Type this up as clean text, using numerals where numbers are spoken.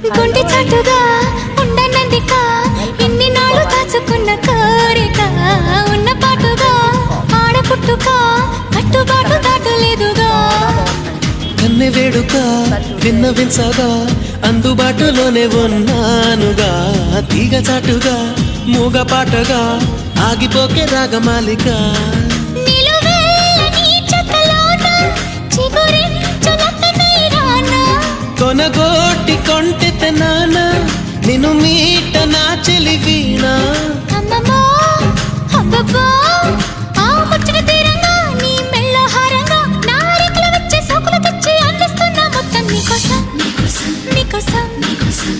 గుండె చాటుగా ఉండనందిక ఇన్ని నాళ్ళు దాచుకున్న కోరిక ఉన్న పాటుగా ఆడపుట్టుక కట్టుబాటు దాటలేదుగా కన్నె వేడుక విన్నవించగా అందుబాటులోనే ఉన్నానుగా తీగ చాటుగా మూగ పాటగా ఆగిపోకే రాగమాలిక కొనగోటి కొంటె నాన్న నిన్ను మీట నా చెలి వీణ నీకోసం నీకోసం నీకోసం నీకోసం